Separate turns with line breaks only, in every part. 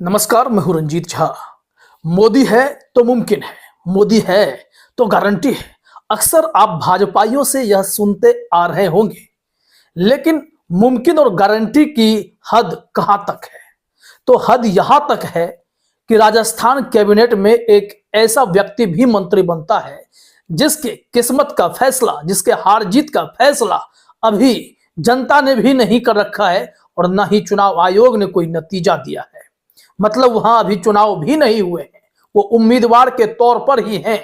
नमस्कार, मैं हूं रंजीत झा। मोदी है तो मुमकिन है, मोदी है तो गारंटी है। अक्सर आप भाजपाइयों से यह सुनते आ रहे होंगे, लेकिन मुमकिन और गारंटी की हद कहां तक है? तो हद यहां तक है कि राजस्थान कैबिनेट में एक ऐसा व्यक्ति भी मंत्री बनता है जिसके किस्मत का फैसला, जिसके हार जीत का फैसला अभी जनता ने भी नहीं कर रखा है और न ही चुनाव आयोग ने कोई नतीजा दिया है। मतलब वहां अभी चुनाव भी नहीं हुए हैं, वो उम्मीदवार के तौर पर ही हैं,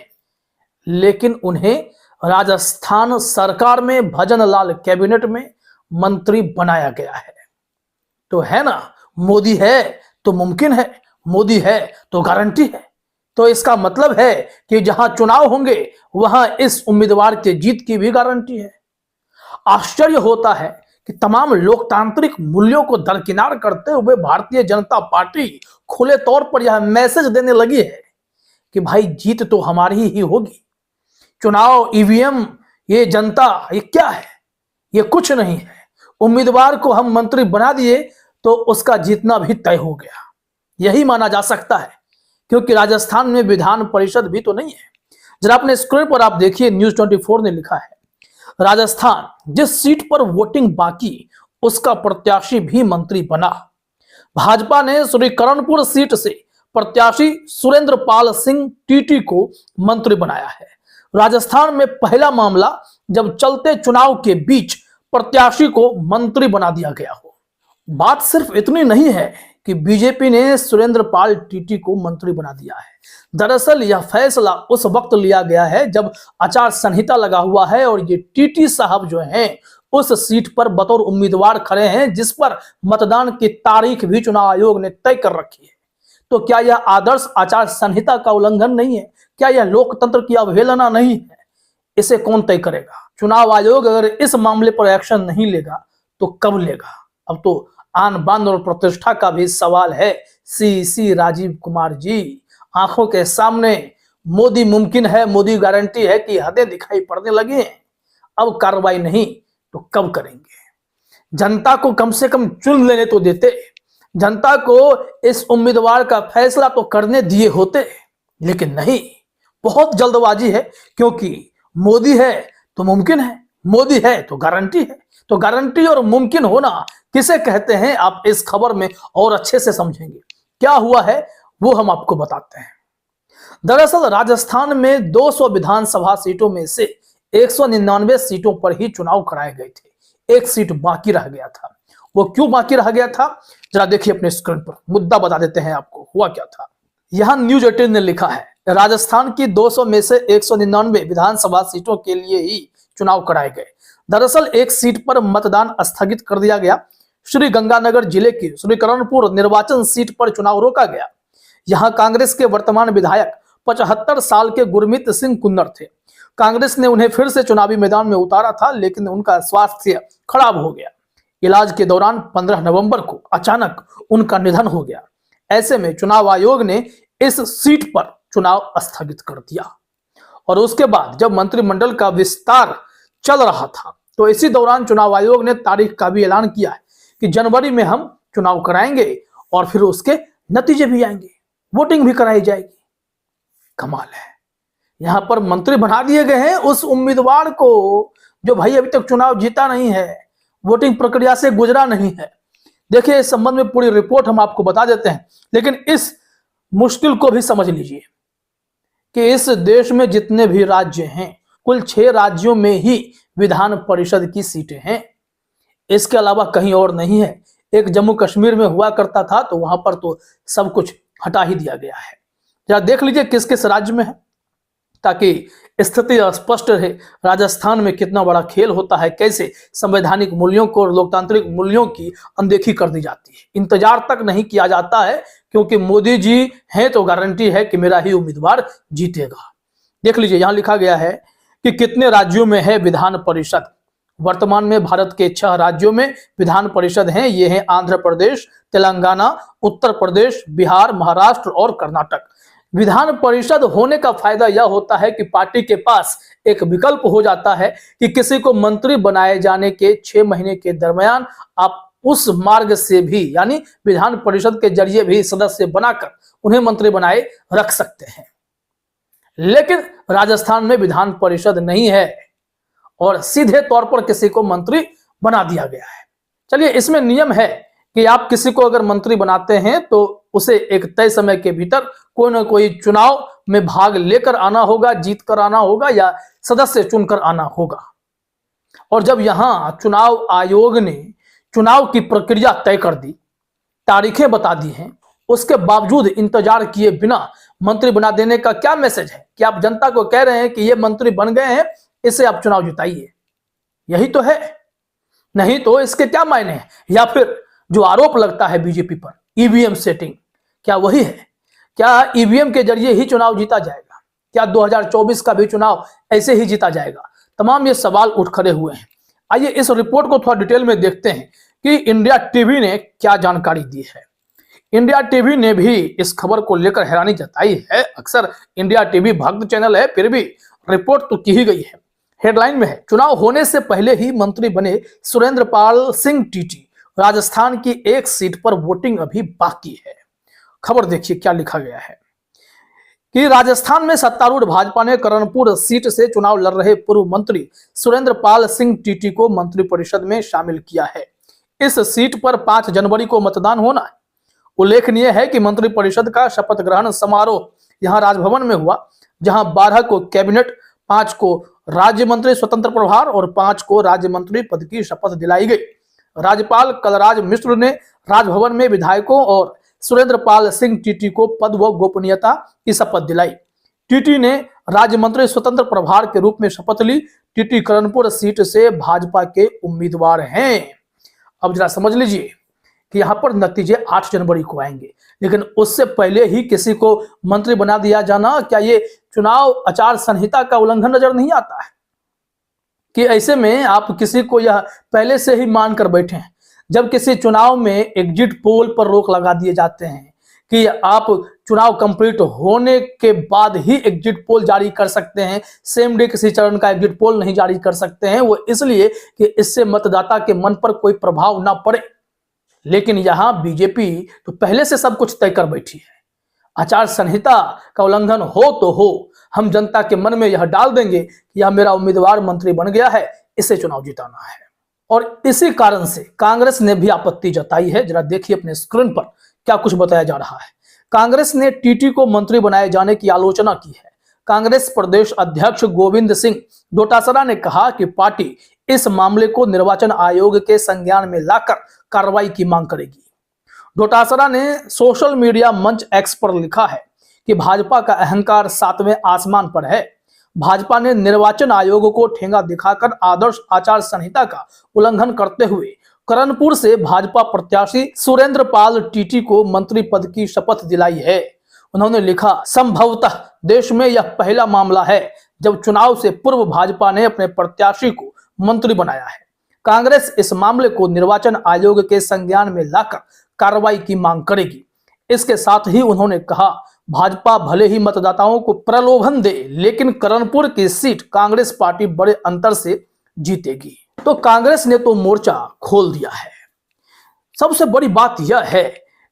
लेकिन उन्हें राजस्थान सरकार में भजन लाल कैबिनेट में मंत्री बनाया गया है। तो है ना, मोदी है तो मुमकिन है, मोदी है तो गारंटी है। तो इसका मतलब है कि जहां चुनाव होंगे वहां इस उम्मीदवार के जीत की भी गारंटी है। आश्चर्य होता है कि तमाम लोकतांत्रिक मूल्यों को दरकिनार करते हुए भारतीय जनता पार्टी खुले तौर पर यह मैसेज देने लगी है कि भाई जीत तो हमारी ही होगी। चुनाव, ईवीएम, ये जनता, ये क्या है? ये कुछ नहीं है। उम्मीदवार को हम मंत्री बना दिए तो उसका जीतना भी तय हो गया, यही माना जा सकता है, क्योंकि राजस्थान में विधान परिषद भी तो नहीं है। जरा अपने स्क्रीन पर आप देखिए, न्यूज 24 ने लिखा है, राजस्थान जिस सीट पर वोटिंग बाकी उसका प्रत्याशी भी मंत्री बना। भाजपा ने श्रीकरणपुर सीट से प्रत्याशी सुरेंद्र पाल सिंह टीटी को मंत्री बनाया है। राजस्थान में पहला मामला जब चलते चुनाव के बीच प्रत्याशी को मंत्री बना दिया गया हो। बात सिर्फ इतनी नहीं है कि बीजेपी ने सुरेंद्र पाल टीटी को मंत्री बना दिया है। दरअसल यह फैसला उस वक्त लिया गया है जब आचार संहिता लगा हुआ है और ये टीटी साहब जो हैं उस सीट पर बतौर उम्मीदवार खड़े हैं, जिस पर मतदान की तारीख भी चुनाव आयोग ने तय कर रखी है। तो क्या यह आदर्श आचार संहिता का उल्लंघन नहीं है? क्या यह लोकतंत्र की अवहेलना नहीं है? इसे कौन तय करेगा? चुनाव आयोग अगर इस मामले पर एक्शन नहीं लेगा तो कब लेगा? अब तो आन बान और प्रतिष्ठा का भी सवाल है। सी राजीव कुमार जी, आंखों के सामने मोदी मुमकिन है, मोदी गारंटी है कि हदें दिखाई पड़ने लगी हैं। अब कार्रवाई नहीं तो कब करेंगे? जनता को कम से कम चुन लेने तो देते, जनता को इस उम्मीदवार का फैसला तो करने दिए होते, लेकिन नहीं, बहुत जल्दबाजी है। क्योंकि मोदी है तो मुमकिन है, मोदी है तो गारंटी है। तो गारंटी और मुमकिन होना किसे कहते हैं, आप इस खबर में और अच्छे से समझेंगे। क्या हुआ है वो हम आपको बताते हैं। दरअसल राजस्थान में 200 विधानसभा सीटों में से 199 सीटों पर ही चुनाव कराए गए थे। एक सीट बाकी रह गया था। वो क्यों बाकी रह गया था, जरा देखिए अपने स्क्रीन पर। मुद्दा बता देते हैं आपको हुआ क्या था। यहां न्यूज 18 ने लिखा है, राजस्थान की 200 में से 199 विधानसभा सीटों के लिए ही चुनाव कराए गए। दरअसल एक सीट पर मतदान स्थगित कर दिया गया। श्री गंगानगर जिले की श्रीकरणपुर निर्वाचन सीट पर चुनाव रोका गया। यहां कांग्रेस के वर्तमान विधायक 75 साल के गुरमीत सिंह कुन्नर थे। कांग्रेस ने उन्हें फिर से चुनावी मैदान में उतारा था, लेकिन उनका स्वास्थ्य खराब हो गया। इलाज के दौरान 15 नवंबर को अचानक उनका निधन हो गया। ऐसे में चुनाव आयोग ने इस सीट पर चुनाव स्थगित कर दिया। और उसके बाद जब मंत्रिमंडल का विस्तार चल रहा था तो इसी दौरान चुनाव आयोग ने तारीख का भी ऐलान किया है कि जनवरी में हम चुनाव कराएंगे और फिर उसके नतीजे भी आएंगे, वोटिंग भी कराई जाएगी। कमाल है, यहां पर मंत्री बना दिए गए हैं उस उम्मीदवार को जो भाई अभी तक चुनाव जीता नहीं है, वोटिंग प्रक्रिया से गुजरा नहीं है। देखिए, इस संबंध में पूरी रिपोर्ट हम आपको बता देते हैं, लेकिन इस मुश्किल को भी समझ लीजिए कि इस देश में जितने भी राज्य हैं, कुल 6 राज्यों में ही विधान परिषद की सीटें हैं। इसके अलावा कहीं और नहीं है। एक जम्मू कश्मीर में हुआ करता था, तो वहां पर तो सब कुछ हटा ही दिया गया है। जरा देख लीजिए किस किस राज्य में है, ताकि स्थिति स्पष्ट रहे। राजस्थान में कितना बड़ा खेल होता है, कैसे संवैधानिक मूल्यों को और लोकतांत्रिक मूल्यों की अनदेखी कर दी जाती है। इंतजार तक नहीं किया जाता है, क्योंकि मोदी जी हैं तो गारंटी है कि मेरा ही उम्मीदवार जीतेगा। देख लीजिए, यहां लिखा गया है कि कितने राज्यों में है विधान परिषद। वर्तमान में भारत के 6 राज्यों में विधान परिषद हैं। ये हैं आंध्र प्रदेश, तेलंगाना, उत्तर प्रदेश, बिहार, महाराष्ट्र और कर्नाटक। विधान परिषद होने का फायदा यह होता है कि पार्टी के पास एक विकल्प हो जाता है कि किसी को मंत्री बनाए जाने के 6 महीने के दरमियान आप उस मार्ग से भी यानी विधान परिषद के जरिए भी सदस्य बनाकर उन्हें मंत्री बनाए रख सकते हैं। लेकिन राजस्थान में विधान परिषद नहीं है और सीधे तौर पर किसी को मंत्री बना दिया गया है। चलिए, इसमें नियम है कि आप किसी को अगर मंत्री बनाते हैं तो उसे एक तय समय के भीतर कोई ना कोई चुनाव में भाग लेकर आना होगा, जीत कर आना होगा या सदस्य चुनकर आना होगा। और जब यहां चुनाव आयोग ने चुनाव की प्रक्रिया तय कर दी, तारीखें बता दी हैं, उसके बावजूद इंतजार किए बिना मंत्री बना देने का क्या मैसेज है? कि आप जनता को कह रहे हैं कि ये मंत्री बन गए हैं, इसे आप चुनाव जिताइए, यही तो है। नहीं तो इसके क्या मायने हैं? या फिर जो आरोप लगता है बीजेपी पर ईवीएम सेटिंग, क्या वही है? क्या ईवीएम के जरिए ही चुनाव जीता जाएगा? क्या 2024 का भी चुनाव ऐसे ही जीता जाएगा? तमाम ये सवाल उठ खड़े हुए हैं। आइए इस रिपोर्ट को थोड़ा डिटेल में देखते हैं कि इंडिया टीवी ने क्या जानकारी दी है। इंडिया टीवी ने भी इस खबर को लेकर हैरानी जताई है। अक्सर इंडिया टीवी भक्त चैनल है, फिर भी रिपोर्ट तो की ही गई है। हेडलाइन में है, चुनाव होने से पहले ही मंत्री बने सुरेंद्र पाल सिंह टीटी, राजस्थान की एक सीट पर वोटिंग अभी बाकी है। खबर देखिए क्या लिखा गया है कि राजस्थान में सत्तारूढ़ भाजपा ने करणपुर सीट से चुनाव लड़ रहे पूर्व मंत्री सुरेंद्र पाल सिंह टीटी को मंत्रिपरिषद में शामिल किया है। इस सीट पर 5 जनवरी को मतदान होना है। उल्लेखनीय है कि मंत्रिपरिषद का शपथ ग्रहण समारोह यहां राजभवन में हुआ, जहां 12 को कैबिनेट, 5 को राज्य मंत्री स्वतंत्र प्रभार और 5 को राज्य मंत्री पद की शपथ दिलाई गई। राज्यपाल कलराज मिश्र ने राजभवन में विधायकों और सुरेंद्र पाल सिंह टीटी को पद व गोपनीयता की शपथ दिलाई। टीटी ने राज्य मंत्री स्वतंत्र प्रभार के रूप में शपथ ली। टीटी करणपुर सीट से भाजपा के उम्मीदवार हैं। अब जरा समझ लीजिए कि यहाँ पर नतीजे 8 जनवरी को आएंगे, लेकिन उससे पहले ही किसी को मंत्री बना दिया जाना, क्या ये चुनाव आचार संहिता का उल्लंघन नजर नहीं आता है? कि ऐसे में आप किसी को यह पहले से ही मान कर बैठे हैं। जब किसी चुनाव में एग्जिट पोल पर रोक लगा दिए जाते हैं कि आप चुनाव कंप्लीट होने के बाद ही एग्जिट पोल जारी कर सकते हैं, सेम डे किसी चरण का एग्जिट पोल नहीं जारी कर सकते हैं, वो इसलिए कि इससे मतदाता के मन पर कोई प्रभाव ना पड़े। लेकिन यहां बीजेपी तो पहले से सब कुछ तय कर बैठी है। आचार संहिता का उल्लंघन हो तो हो, हम जनता के मन में यह डाल देंगे कि यह मेरा उम्मीदवार मंत्री बन गया है, इसे चुनाव जिताना है। और इसी कारण से कांग्रेस ने भी आपत्ति जताई है। जरा देखिए अपने स्क्रीन पर क्या कुछ बताया जा रहा है। कांग्रेस ने टीटी को मंत्री बनाए जाने की आलोचना की है। कांग्रेस प्रदेश अध्यक्ष गोविंद सिंह डोटासरा ने कहा कि पार्टी इस मामले को निर्वाचन आयोग के संज्ञान में लाकर कार्रवाई की मांग करेगी। डोटासरा ने सोशल मीडिया मंच एक्स पर लिखा है कि भाजपा का अहंकार 7वें आसमान पर है। भाजपा ने निर्वाचन आयोग को ठेंगा दिखाकर आदर्श आचार संहिता का उल्लंघन करते हुए करणपुर से भाजपा प्रत्याशी सुरेंद्र पाल टीटी को मंत्री पद की शपथ दिलाई है। उन्होंने लिखा, संभवतः देश में यह पहला मामला है जब चुनाव से पूर्व भाजपा ने अपने प्रत्याशी को मंत्री बनाया है। कांग्रेस इस मामले को निर्वाचन आयोग के संज्ञान में लाकर कार्रवाई की मांग करेगी। इसके साथ ही उन्होंने कहा, भाजपा भले ही मतदाताओं को प्रलोभन दे, लेकिन करणपुर की सीट कांग्रेस पार्टी बड़े अंतर से जीतेगी। तो कांग्रेस ने तो मोर्चा खोल दिया है। सबसे बड़ी बात यह है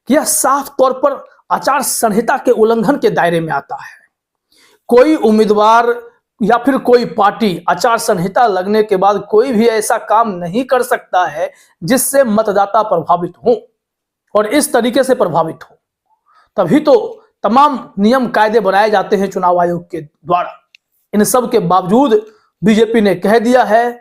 कि यह साफ तौर पर आचार संहिता के उल्लंघन के दायरे में आता है। कोई उम्मीदवार या फिर कोई पार्टी आचार संहिता लगने के बाद कोई भी ऐसा काम नहीं कर सकता है जिससे मतदाता प्रभावित हो और इस तरीके से प्रभावित हो। तभी तो तमाम नियम कायदे बनाए जाते हैं चुनाव आयोग के द्वारा। इन सब के बावजूद बीजेपी ने कह दिया है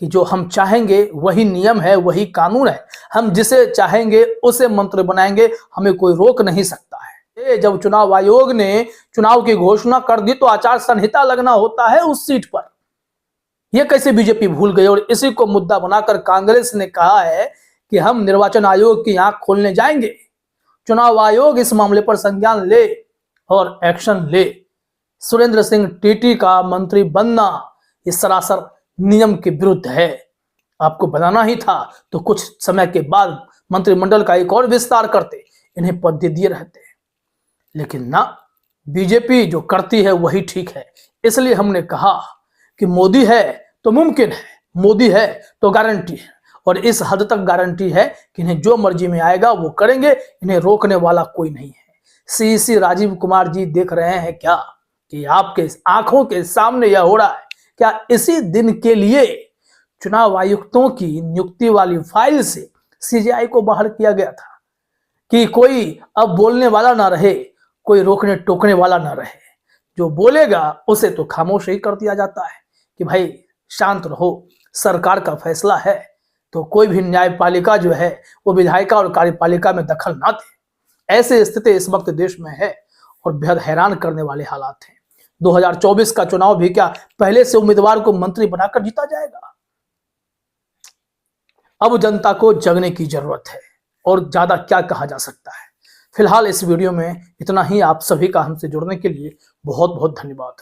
कि जो हम चाहेंगे वही नियम है, वही कानून है, हम जिसे चाहेंगे उसे मंत्री बनाएंगे, हमें कोई रोक नहीं सकता है। जब चुनाव आयोग ने चुनाव की घोषणा कर दी तो आचार संहिता लगना होता है उस सीट पर। यह कैसे बीजेपी भूल गई? और इसी को मुद्दा बनाकर कांग्रेस ने कहा है कि हम निर्वाचन आयोग की आंख खोलने जाएंगे। चुनाव आयोग इस मामले पर संज्ञान ले और एक्शन ले। सुरेंद्र सिंह टीटी का मंत्री बनना इस सरासर नियम के विरुद्ध है। आपको बनाना ही था तो कुछ समय के बाद मंत्रिमंडल का एक और विस्तार करते, इन्हें पद दे दिए रहते। लेकिन ना, बीजेपी जो करती है वही ठीक है। इसलिए हमने कहा कि मोदी है तो मुमकिन है, मोदी है तो गारंटी है। और इस हद तक गारंटी है कि इन्हें जो मर्जी में आएगा वो करेंगे, इन्हें रोकने वाला कोई नहीं है। सीईसी राजीव कुमार जी देख रहे हैं क्या कि आपके आंखों के सामने यह हो रहा है? क्या इसी दिन के लिए चुनाव आयुक्तों की नियुक्ति वाली फाइल से सीजेआई को बाहर किया गया था कि कोई अब बोलने वाला ना रहे, कोई रोकने टोकने वाला ना रहे, जो बोलेगा उसे तो खामोश ही कर दिया जाता है कि भाई शांत रहो, सरकार का फैसला है। तो कोई भी न्यायपालिका जो है वो विधायिका और कार्यपालिका में दखल ना दे। ऐसी स्थिति इस वक्त देश में है और बेहद हैरान करने वाले हालात हैं। 2024 का चुनाव भी क्या पहले से उम्मीदवार को मंत्री बनाकर जीता जाएगा? अब जनता को जगने की जरूरत है और ज्यादा क्या कहा जा सकता है। फिलहाल इस वीडियो में इतना ही। आप सभी का हमसे जुड़ने के लिए बहुत बहुत धन्यवाद।